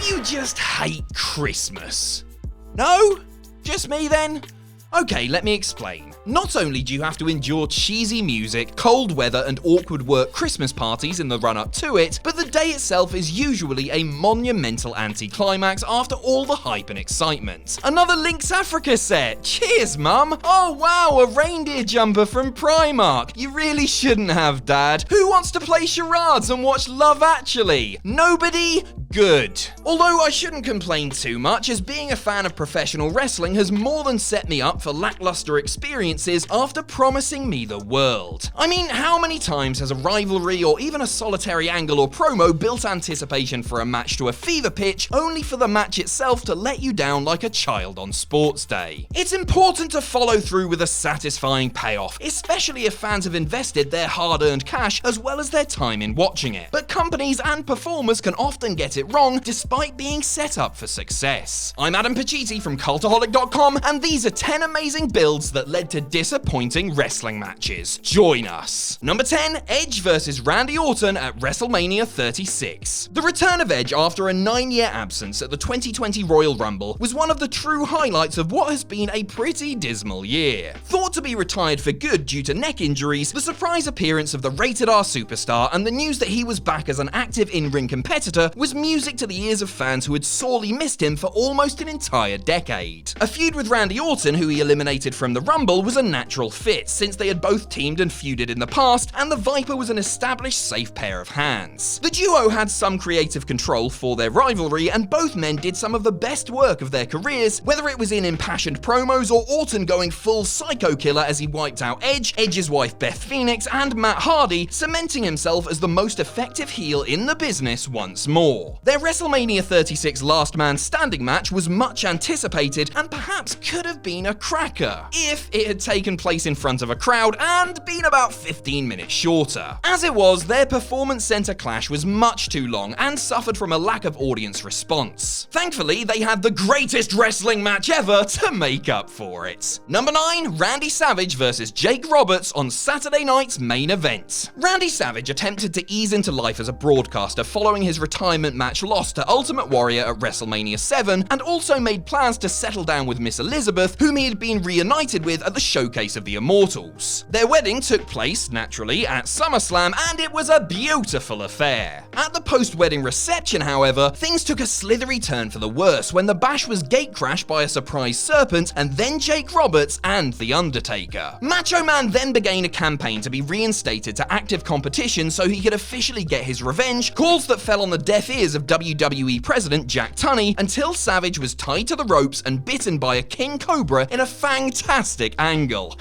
you just hate Christmas? No? Just me then? Okay, let me explain. Not only do you have to endure cheesy music, cold weather, and awkward work Christmas parties in the run-up to it, but the day itself is usually a monumental anticlimax after all the hype and excitement. Another Lynx Africa set! Cheers, Mum! Oh wow, a reindeer jumper from Primark! You really shouldn't have, Dad. Who wants to play charades and watch Love Actually? Nobody? Good. Although I shouldn't complain too much, as being a fan of professional wrestling has more than set me up for lackluster experiences after promising me the world. I mean, how many times has a rivalry or even a solitary angle or promo built anticipation for a match to a fever pitch, only for the match itself to let you down like a child on sports day? It's important to follow through with a satisfying payoff, especially if fans have invested their hard-earned cash as well as their time in watching it. But companies and performers can often get it wrong despite being set up for success. I'm Adam Pacitti from Cultaholic.com, and these are 10 amazing builds that led to disappointing wrestling matches. Join us. Number 10, Edge vs Randy Orton at WrestleMania 36. The return of Edge after a 9-year absence at the 2020 Royal Rumble was one of the true highlights of what has been a pretty dismal year. Thought to be retired for good due to neck injuries, the surprise appearance of the Rated R superstar and the news that he was back as an active in-ring competitor was music to the ears of fans who had sorely missed him for almost an entire decade. A feud with Randy Orton, who he eliminated from the Rumble, was a natural fit since they had both teamed and feuded in the past, and the Viper was an established safe pair of hands. The duo had some creative control for their rivalry, and both men did some of the best work of their careers, whether it was in impassioned promos or Orton going full psycho killer as he wiped out Edge, Edge's wife Beth Phoenix, and Matt Hardy, cementing himself as the most effective heel in the business once more. Their WrestleMania 36 Last Man Standing match was much anticipated and perhaps could have been a cracker if it had taken place in front of a crowd and been about 15 minutes shorter. As it was, their Performance Center clash was much too long and suffered from a lack of audience response. Thankfully, they had the greatest wrestling match ever to make up for it. Number 9, Randy Savage vs Jake Roberts on Saturday night's main event. Randy Savage attempted to ease into life as a broadcaster following his retirement match loss to Ultimate Warrior at WrestleMania 7, and also made plans to settle down with Miss Elizabeth, whom he had been reunited with at the Showcase of the Immortals. Their wedding took place, naturally, at SummerSlam, and it was a beautiful affair. At the post-wedding reception, however, things took a slithery turn for the worse when the bash was gatecrashed by a surprise serpent and then Jake Roberts and The Undertaker. Macho Man then began a campaign to be reinstated to active competition so he could officially get his revenge, calls that fell on the deaf ears of WWE President Jack Tunney, until Savage was tied to the ropes and bitten by a king cobra in a fantastic angle.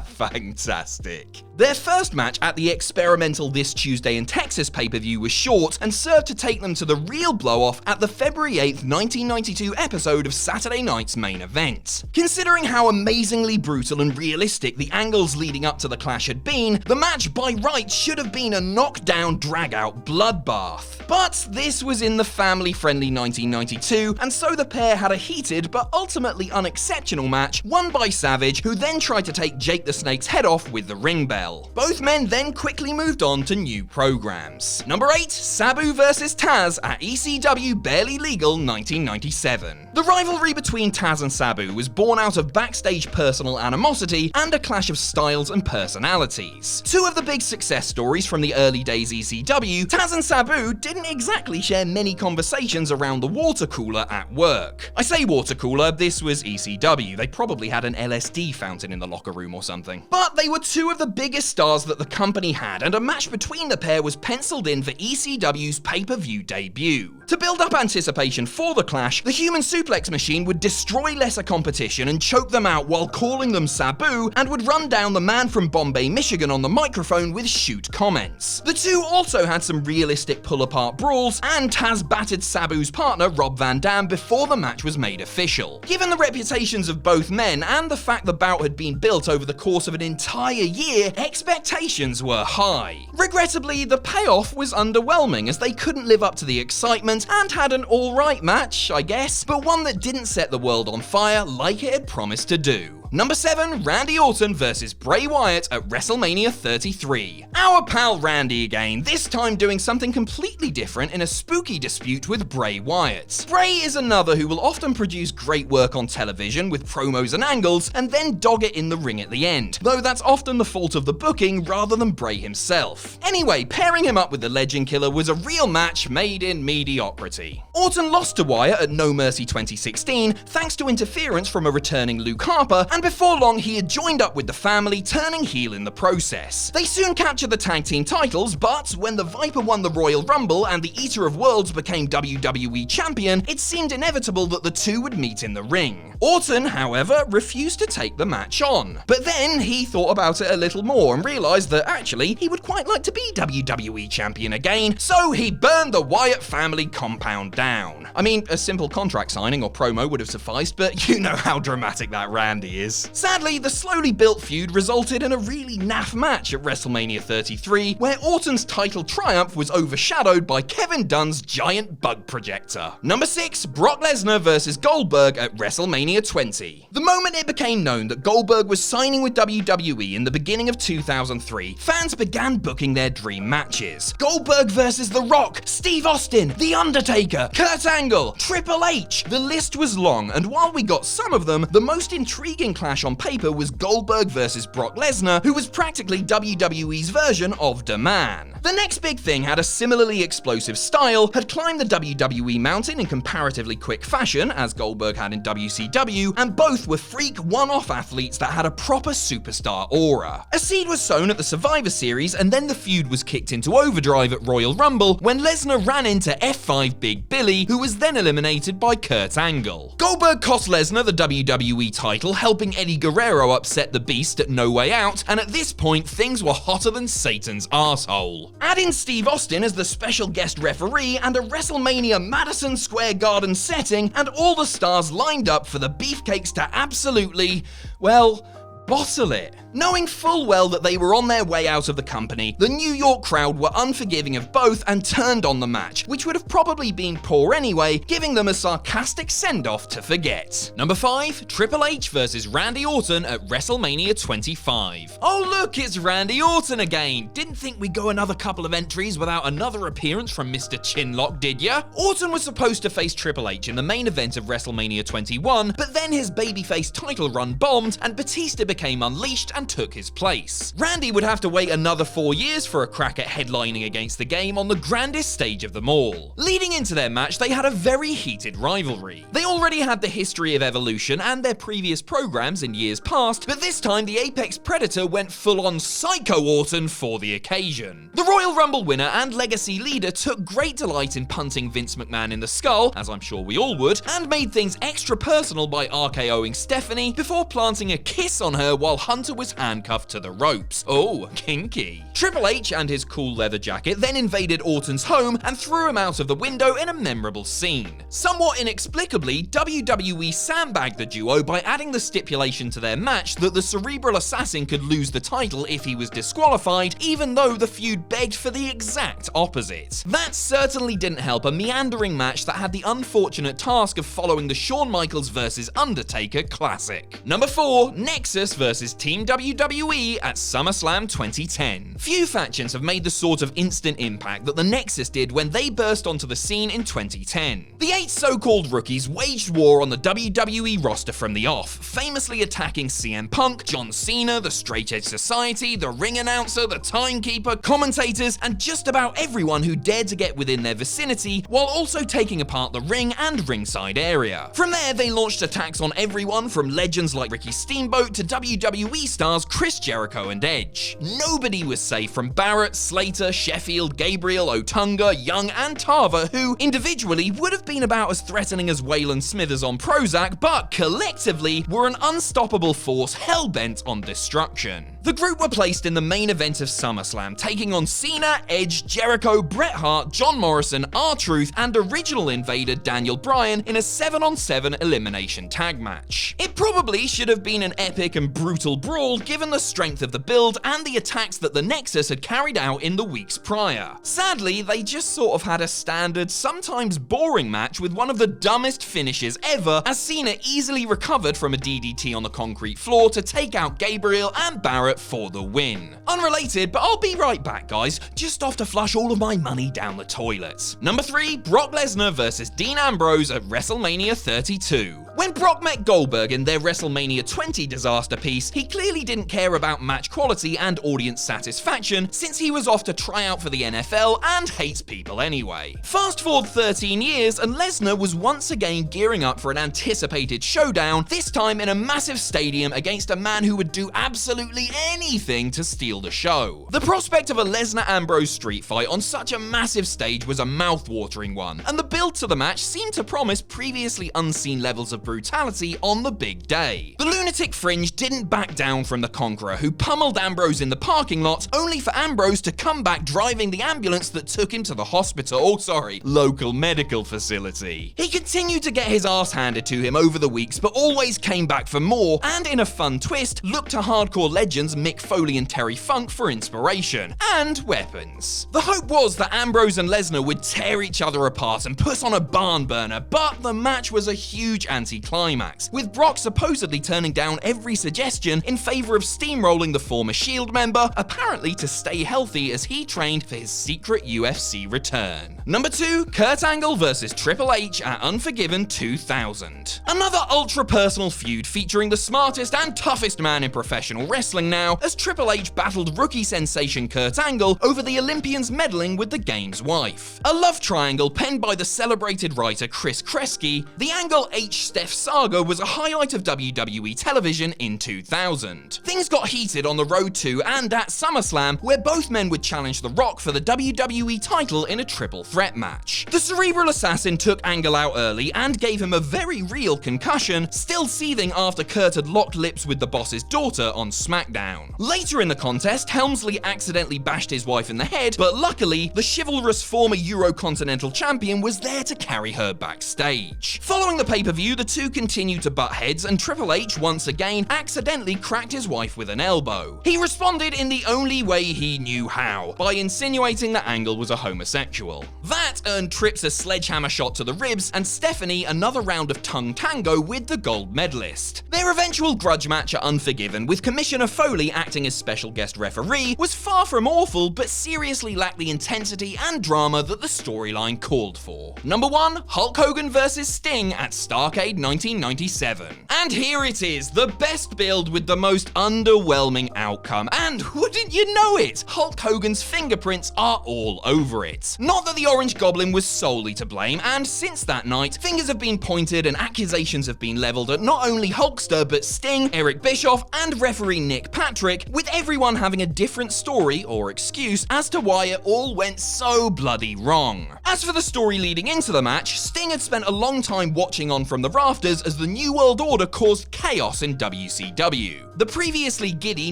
Fantastic. Their first match at the experimental This Tuesday in Texas pay-per-view was short and served to take them to the real blow-off at the February 8th, 1992 episode of Saturday Night's Main Event. Considering how amazingly brutal and realistic the angles leading up to the clash had been, the match by rights should have been a knockdown, drag-out bloodbath. But this was in the family-friendly 1992, and so the pair had a heated but ultimately unexceptional match won by Savage, who then tried to take Jake the Snake's head off with the ring bell. Both men then quickly moved on to new programs. Number 8, SABU vs Taz at ECW Barely Legal 1997. The rivalry between Taz and SABU was born out of backstage personal animosity and a clash of styles and personalities. Two of the big success stories from the early days ECW, Taz and SABU didn't exactly share many conversations around the water cooler at work. I say water cooler, this was ECW. They probably had an LSD fountain in the locker room or something. But they were two of the biggest stars that the company had, and a match between the pair was penciled in for ECW's pay-per-view debut. To build up anticipation for the clash, the human suplex machine would destroy lesser competition and choke them out while calling them SABU, and would run down the man from Bombay, Michigan on the microphone with shoot comments. The two also had some realistic pull-apart brawls, and Taz battered SABU's partner Rob Van Dam before the match was made official. Given the reputations of both men and the fact the bout had been built over the course of an entire year, expectations were high. Regrettably, the payoff was underwhelming as they couldn't live up to the excitement and had an alright match, I guess, but one that didn't set the world on fire like it had promised to do. Number 7, Randy Orton versus Bray Wyatt at WrestleMania 33. Our pal Randy again, this time doing something completely different in a spooky dispute with Bray Wyatt. Bray is another who will often produce great work on television with promos and angles, and then dog it in the ring at the end, though that's often the fault of the booking rather than Bray himself. Anyway, pairing him up with the Legend Killer was a real match made in mediocrity. Orton lost to Wyatt at No Mercy 2016 thanks to interference from a returning Luke Harper, and before long he had joined up with the family, turning heel in the process. They soon captured the tag team titles, but when the Viper won the Royal Rumble and the Eater of Worlds became WWE Champion, it seemed inevitable that the two would meet in the ring. Orton, however, refused to take the match on. But then he thought about it a little more and realised that actually he would quite like to be WWE Champion again, so he burned the Wyatt family compound down. I mean, a simple contract signing or promo would have sufficed, but you know how dramatic that Randy is. Sadly, the slowly built feud resulted in a really naff match at WrestleMania 33, where Orton's title triumph was overshadowed by Kevin Dunn's giant bug projector. Number 6, Brock Lesnar versus Goldberg at WrestleMania 20. The moment it became known that Goldberg was signing with WWE in the beginning of 2003, fans began booking their dream matches. Goldberg versus The Rock, Steve Austin, The Undertaker, Kurt Angle, Triple H. The list was long, and while we got some of them, the most intriguing clash on paper was Goldberg versus Brock Lesnar, who was practically WWE's version of The Man. The next big thing had a similarly explosive style, had climbed the WWE mountain in comparatively quick fashion, as Goldberg had in WCW, and both were freak one-off athletes that had a proper superstar aura. A seed was sown at the Survivor Series, and then the feud was kicked into overdrive at Royal Rumble when Lesnar ran into F5 Big Billy, who was then eliminated by Kurt Angle. Goldberg cost Lesnar the WWE title, helping Eddie Guerrero upset the Beast at No Way Out, and at this point things were hotter than Satan's arsehole. Add in Steve Austin as the special guest referee and a WrestleMania Madison Square Garden setting, and all the stars lined up for the Beefcakes to absolutely, well, bottle it. Knowing full well that they were on their way out of the company, the New York crowd were unforgiving of both and turned on the match, which would have probably been poor anyway, giving them a sarcastic send-off to forget. Number 5, Triple H versus Randy Orton at WrestleMania 25. Oh look, it's Randy Orton again. Didn't think we'd go another couple of entries without another appearance from Mr. Chinlock, did ya? Orton was supposed to face Triple H in the main event of WrestleMania 21, but then his babyface title run bombed and Batista became unleashed and took his place. Randy would have to wait another 4 years for a crack at headlining against the game on the grandest stage of them all. Leading into their match, they had a very heated rivalry. They already had the history of Evolution and their previous programs in years past, but this time the Apex Predator went full-on Psycho Orton for the occasion. The Royal Rumble winner and legacy leader took great delight in punting Vince McMahon in the skull, as I'm sure we all would, and made things extra personal by RKOing Stephanie before planting a kiss on her while Hunter was handcuffed to the ropes. Oh, kinky. Triple H and his cool leather jacket then invaded Orton's home and threw him out of the window in a memorable scene. Somewhat inexplicably, WWE sandbagged the duo by adding the stipulation to their match that the Cerebral Assassin could lose the title if he was disqualified, even though the feud begged for the exact opposite. That certainly didn't help a meandering match that had the unfortunate task of following the Shawn Michaels vs. Undertaker classic. Number 4, Nexus vs. Team WWE at SummerSlam 2010. Few factions have made the sort of instant impact that the Nexus did when they burst onto the scene in 2010. The 8 so-called rookies waged war on the WWE roster from the off, famously attacking CM Punk, John Cena, the Straight Edge Society, the ring announcer, the timekeeper, commentators, and just about everyone who dared to get within their vicinity, while also taking apart the ring and ringside area. From there, they launched attacks on everyone from legends like Ricky Steamboat to WWE stars Chris Jericho and Edge. Nobody was safe from Barrett, Slater, Sheffield, Gabriel, Otunga, Young, and Tarver, who individually would have been about as threatening as Waylon Smithers on Prozac, but collectively were an unstoppable force hell-bent on destruction. The group were placed in the main event of SummerSlam, taking on Cena, Edge, Jericho, Bret Hart, John Morrison, R-Truth, and original invader Daniel Bryan in a 7-on-7 elimination tag match. It probably should have been an epic and brutal brawl given the strength of the build and the attacks that the Nexus had carried out in the weeks prior. Sadly, they just sort of had a standard, sometimes boring match with one of the dumbest finishes ever, as Cena easily recovered from a DDT on the concrete floor to take out Gabriel and Barrett for the win. Unrelated, but I'll be right back, guys, just off to flush all of my money down the toilets. Number 3, Brock Lesnar versus Dean Ambrose at WrestleMania 32. When Brock met Goldberg in their WrestleMania 20 disaster piece, he clearly didn't care about match quality and audience satisfaction since he was off to try out for the NFL and hates people anyway. Fast forward 13 years and Lesnar was once again gearing up for an anticipated showdown, this time in a massive stadium against a man who would do absolutely anything to steal the show. The prospect of a Lesnar-Ambrose street fight on such a massive stage was a mouth-watering one, and the build to the match seemed to promise previously unseen levels of brutality on the big day. The lunatic fringe didn't back down from the Conqueror, who pummeled Ambrose in the parking lot, only for Ambrose to come back driving the ambulance that took him to the local medical facility. He continued to get his ass handed to him over the weeks, but always came back for more, and in a fun twist, looked to hardcore legends Mick Foley and Terry Funk for inspiration and weapons. The hope was that Ambrose and Lesnar would tear each other apart and put on a barn burner, but the match was a huge anticlimax, with Brock supposedly turning down every suggestion in favor of steamrolling the former Shield member, apparently to stay healthy as he trained for his secret UFC return. Number 2, Kurt Angle versus Triple H at Unforgiven 2000. Another ultra-personal feud featuring the smartest and toughest man in professional wrestling now, as Triple H battled rookie sensation Kurt Angle over the Olympians meddling with the game's wife. A love triangle penned by the celebrated writer Chris Kresge, the Angle H-Steph saga was a highlight of WWE television in 2000. Things got heated on the road to and at SummerSlam, where both men would challenge The Rock for the WWE title in a triple threat match. The cerebral assassin took Angle out early and gave him a very real concussion, still seething after Kurt had locked lips with the boss's daughter on SmackDown. Later in the contest, Helmsley accidentally bashed his wife in the head, but luckily, the chivalrous former Eurocontinental champion was there to carry her backstage. Following the pay-per-view, the two continued to butt heads, and Triple H once again accidentally cracked his wife with an elbow. He responded in the only way he knew how, by insinuating that Angle was a homosexual. That earned Trips a sledgehammer shot to the ribs, and Stephanie another round of tongue tango with the gold medalist. Their eventual grudge match at Unforgiven, with Commissioner Foley acting as special guest referee, was far from awful, but seriously lacked the intensity and drama that the storyline called for. Number 1, Hulk Hogan vs. Sting at STARRCADE 1997. And here it is, the best build with the most underwhelming outcome, and wouldn't you know it, Hulk Hogan's fingerprints are all over it. Not that the Orange Goblin was solely to blame, and since that night, fingers have been pointed and accusations have been leveled at not only Hulkster but Sting, Eric Bischoff, and referee Nick Patrick, with everyone having a different story or excuse as to why it all went so bloody wrong. As for the story leading into the match, Sting had spent a long time watching on from the rafters as the New World Order caused chaos in WCW. The previously giddy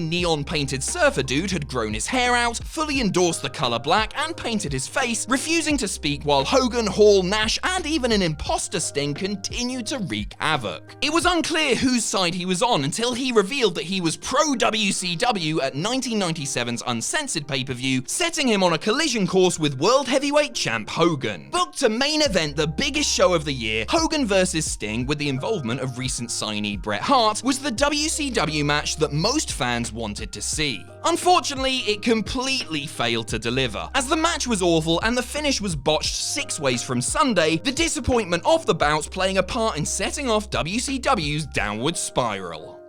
neon-painted surfer dude had grown his hair out, fully endorsed the color black, and painted his face, refusing to speak while Hogan, Hall, Nash, and even an imposter Sting continued to wreak havoc. It was unclear whose side he was on until he revealed that he was pro-WCW at 1997's Uncensored pay-per-view, setting him on a collision course with World Heavyweight Champ Hogan. Booked to main event the biggest show of the year, Hogan vs. Sting, with the involvement of recent signee Bret Hart, was the WCW match that most fans wanted to see. Unfortunately, it completely failed to deliver. As the match was awful and the finish was botched 6 ways from Sunday, the disappointment of the bout playing a part in setting off WCW's downward spiral.